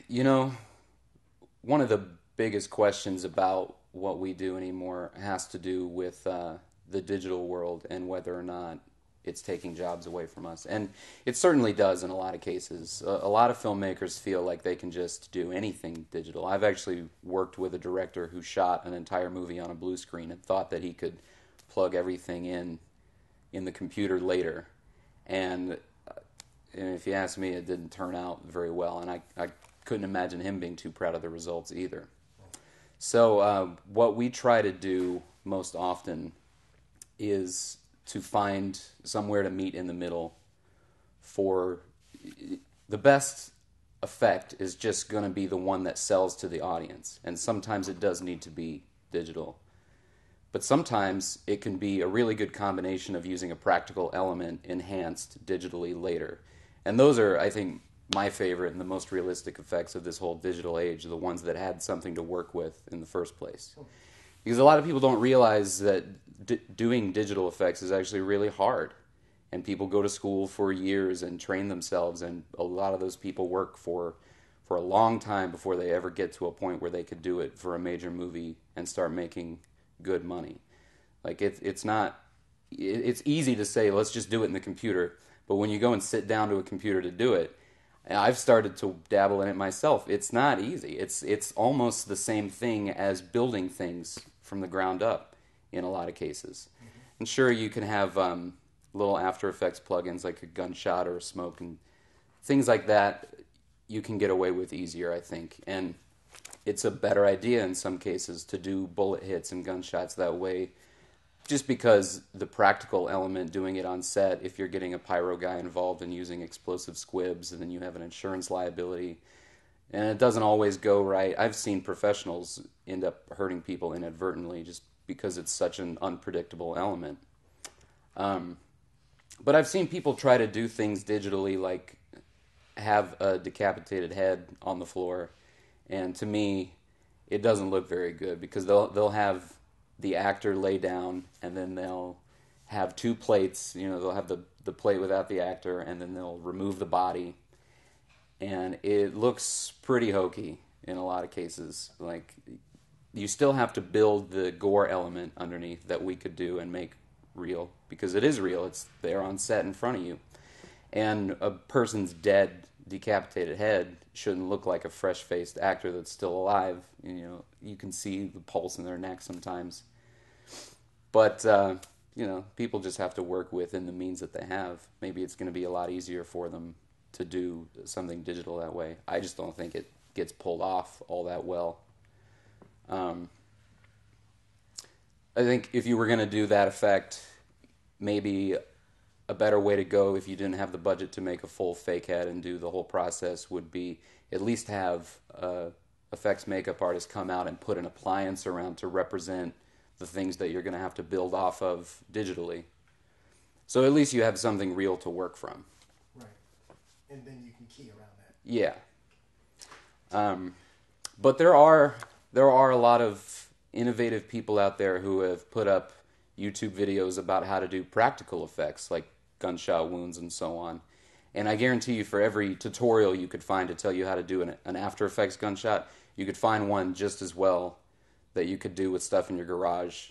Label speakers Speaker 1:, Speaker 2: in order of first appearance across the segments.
Speaker 1: You know, one of the biggest questions about what we do anymore has to do with the digital world and whether or not it's taking jobs away from us. And it certainly does in a lot of cases. A lot of filmmakers feel like they can just do anything digital. I've actually worked with a director who shot an entire movie on a blue screen and thought that he could plug everything in the computer later. And if you ask me, it didn't turn out very well, and I couldn't imagine him being too proud of the results either. So what we try to do most often is to find somewhere to meet in the middle. For the best effect is just going to be the one that sells to the audience, and sometimes it does need to be digital. But sometimes it can be a really good combination of using a practical element enhanced digitally later. And those are, I think, my favorite and the most realistic effects of this whole digital age, the ones that had something to work with in the first place. Because a lot of people don't realize that doing digital effects is actually really hard. And people go to school for years and train themselves, and a lot of those people work for a long time before they ever get to a point where they could do it for a major movie and start making good money. Like it's easy to say, let's just do it in the computer. But when you go and sit down to a computer to do it, I've started to dabble in it myself. It's not easy. It's almost the same thing as building things from the ground up in a lot of cases. Mm-hmm. And sure, you can have little After Effects plugins like a gunshot or a smoke and things like that you can get away with easier, I think. And it's a better idea in some cases to do bullet hits and gunshots that way, just because the practical element, doing it on set, if you're getting a pyro guy involved and using explosive squibs, and then you have an insurance liability, and it doesn't always go right. I've seen professionals end up hurting people inadvertently just because it's such an unpredictable element. But I've seen people try to do things digitally, like have a decapitated head on the floor, and to me, it doesn't look very good because they'll have the actor lay down, and then they'll have two plates. They'll have the plate without the actor, and then they'll remove the body, and it looks pretty hokey in a lot of cases. Like, you still have to build the gore element underneath that we could do and make real, because it is real. It's there on set in front of you. And a person's dead, decapitated head shouldn't look like a fresh-faced actor that's still alive. You can see the pulse in their neck sometimes. But, people just have to work within the means that they have. Maybe it's going to be a lot easier for them to do something digital that way. I just don't think it gets pulled off all that well. I think if you were going to do that effect, maybe a better way to go, if you didn't have the budget to make a full fake head and do the whole process, would be at least have effects makeup artist come out and put an appliance around to represent the things that you're going to have to build off of digitally. So at least you have something real to work from.
Speaker 2: Right. And then you can key around that.
Speaker 1: Yeah. But there are a lot of innovative people out there who have put up YouTube videos about how to do practical effects, like gunshot wounds and so on. And I guarantee you, for every tutorial you could find to tell you how to do an After Effects gunshot, you could find one just as well that you could do with stuff in your garage.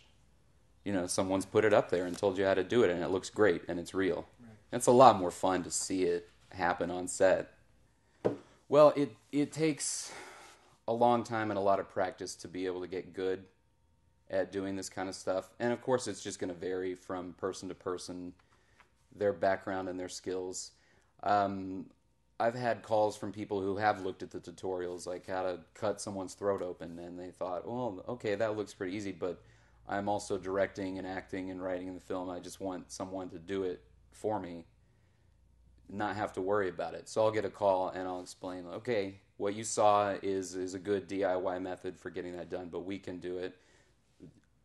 Speaker 1: Someone's put it up there and told you how to do it, and it looks great, and it's real. Right. It's a lot more fun to see it happen on set. Well, it takes a long time and a lot of practice to be able to get good at doing this kind of stuff. And of course, it's just going to vary from person to person, their background and their skills. I've had calls from people who have looked at the tutorials, like how to cut someone's throat open, and they thought, well, okay, that looks pretty easy, but I'm also directing and acting and writing in the film. I just want someone to do it for me, not have to worry about it. So I'll get a call and I'll explain, okay, what you saw is a good DIY method for getting that done, but we can do it,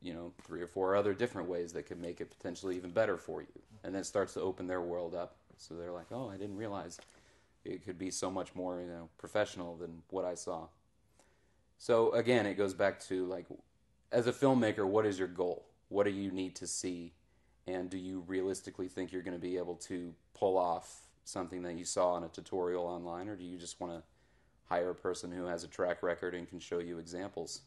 Speaker 1: 3 or 4 other different ways that could make it potentially even better for you. And then it starts to open their world up. So they're like, oh, I didn't realize it could be so much more, professional than what I saw. So again, it goes back to like, as a filmmaker, what is your goal? What do you need to see? And do you realistically think you're going to be able to pull off something that you saw in a tutorial online, or do you just want to hire a person who has a track record and can show you examples?